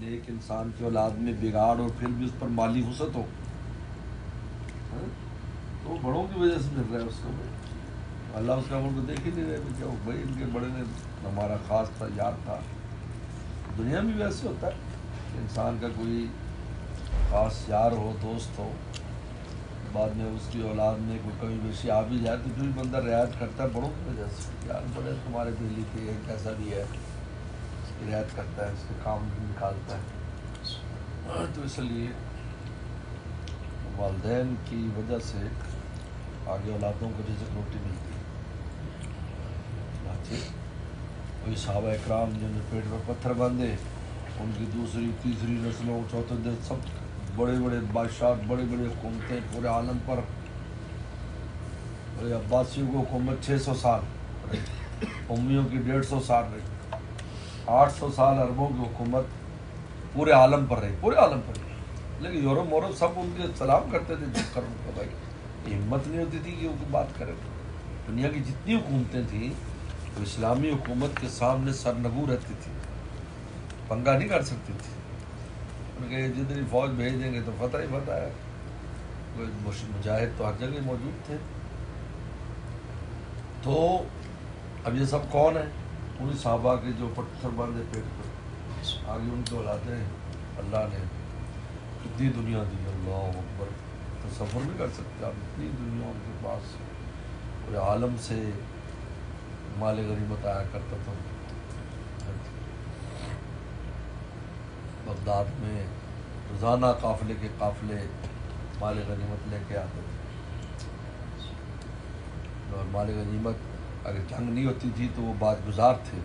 نیک انسان کی اولاد میں بگاڑ اور پھر بھی اس پر مالی وسعت ہو تو بڑوں کی وجہ سے مل رہا ہے اس کو. اللہ اس کا عمل کو دیکھ ہی نہیں رہے کہ بھائی ان کے بڑے نے ہمارا خاص تھا، یار تھا. دنیا میں بھی ویسے ہوتا ہے کہ انسان کا کوئی خاص یار ہو، دوست ہو، بعد میں اس کی اولاد میں کوئی کمی بیشی آ بھی جائے تو پھر بھی بندہ رعایت کرتا ہے بڑوں کی وجہ سے. یار بڑے تمہارے دلی کے ایک ایسا بھی ہے رعایت کرتا ہے، اس کے کام نکالتا ہے. تو اس لیے والدین کی وجہ سے آگے اولادوں کو رزق روٹی ملتی ہے. وہی صحابہ اکرام جنہوں نے پیٹ پر پتھر باندھے، ان کی دوسری تیسری نسلوں چوتھے دن سب بڑے بڑے بادشاہ، بڑے بڑے حکومتیں پورے عالم پر. عباسیوں کی حکومت 600 سال رہی، امیوں کی 150 سال رہی، 800 سال عربوں کی حکومت پورے عالم پر رہی، پورے عالم پر رہی. لیکن یورپ مورپ سب ان کے سلام کرتے تھے جھک کر. ان کو بھائی ہمت نہیں ہوتی تھی کہ وہ بات کرے. دنیا کی جتنی حکومتیں تھیں وہ اسلامی حکومت کے سامنے سرنگو رہتی تھی، پنگا نہیں کر سکتی تھی. ان کے جتنی فوج بھیج دیں گے تو فتح ہی فتح ہے. مجاہد تو ہر جگہ موجود تھے. تو اب یہ سب کون ہیں؟ انہیں صحابہ کے جو پتھر باندھے پیٹ پر. آگے ان کو اولادیں اللہ نے اتنی دنیا دی، اللہ اکبر، تصور نہیں کر سکتے آپ. اتنی دنیا ان کے پاس، پورے عالم سے مال غنیمت آیا کرتا تھا. بغداد میں روزانہ قافلے کے قافلے مال غنیمت لے کے آتے تھے. اور مال غنیمت اگر جنگ نہیں ہوتی تھی تو وہ بعد گزار تھے،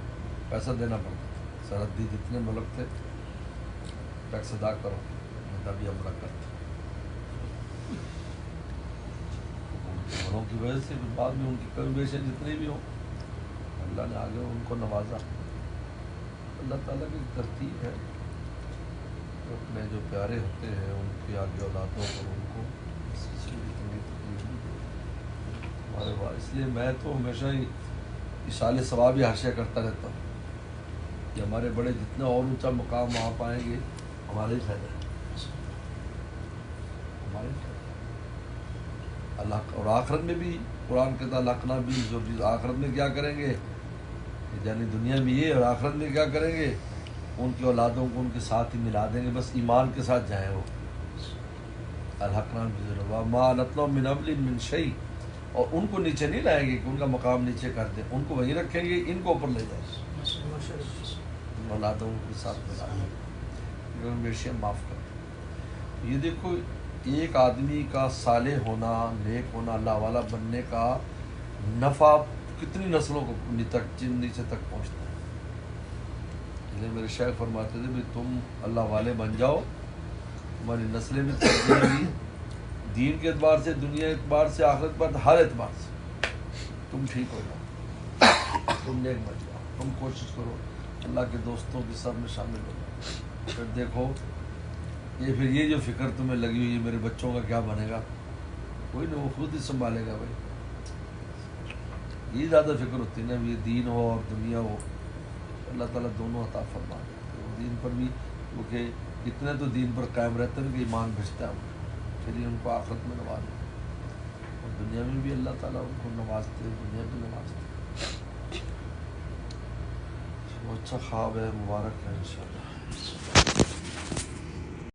پیسہ دینا پڑتا تھا. سرحدی جتنے ملک تھے ٹیکس ادا کرو، تبھی حملہ کرتے. بڑوں کی وجہ سے بعد میں ان کی کمی بیشیں جتنی بھی ہوں اللہ نے آگے ان کو نوازا. اللہ تعالیٰ کی ترتیب ہے، اپنے جو پیارے ہوتے ہیں ان کی آگے اولادوں پر ان کو ہمارے بعد. اس لیے میں تو ہمیشہ ہی اصال ثواب ہی حاشیہ کرتا رہتا ہوں کہ ہمارے بڑے جتنا اور اونچا مقام وہاں پائیں گے ہمارے ہی فائدہ ہے، ہمارے ہی فائدہ. اللہ اور آخرت میں بھی قرآن کے تعلق رکھنا بھی ضروری. آخرت میں کیا کریں گے، یعنی دنیا میں یہ، اور آخرت میں کیا کریں گے، ان کی اولادوں کو ان کے ساتھ ہی ملا دیں گے. بس ایمان کے ساتھ جائیں وہ. الحقنا ما نتنا من ابل من شیء، اور ان کو نیچے نہیں لائیں گے کہ ان کا مقام نیچے کر دیں. ان کو وہیں رکھیں گے، ان کو اوپر لے جائیں گے، اولادوں کے ساتھ ملا دیں گے. بیشیاں معاف کر. یہ دیکھو ایک آدمی کا صالح ہونا، نیک ہونا، اللہ والا بننے کا نفع کتنی نسلوں کو نیچے تک پہنچتا ہے. میرے شیخ فرماتے تھے بھی تم اللہ والے بن جاؤ، تمہاری نسلیں بھی تبدیل ہوئی، دین کے اعتبار سے، دنیا اعتبار سے، آخرت اعتبار سے، ہر اعتبار سے تم ٹھیک ہو جاؤ، تم نیک بن جاؤ. تم کوشش کرو اللہ کے دوستوں کی سب میں شامل ہو جاؤ. پھر دیکھو پھر یہ جو فکر تمہیں لگی ہوئی ہے میرے بچوں کا کیا بنے گا، کوئی نہیں، وہ خود ہی سنبھالے گا. بھائی یہ زیادہ فکر ہوتی ہے نا، یہ دین ہو اور دنیا ہو، اللہ تعالیٰ دونوں عطا فرما دیتے ہیں. دین پر بھی کیونکہ اتنے تو دین پر قائم رہتے ہیں کہ ایمان بھجتا ہے، پھر ہی ان کو آخرت میں نوازتے اور دنیا میں بھی اللہ تعالیٰ ان کو نوازتے ہیں، دنیا بھی نوازتے. وہ اچھا خواب ہے، مبارک ہے انشاءاللہ.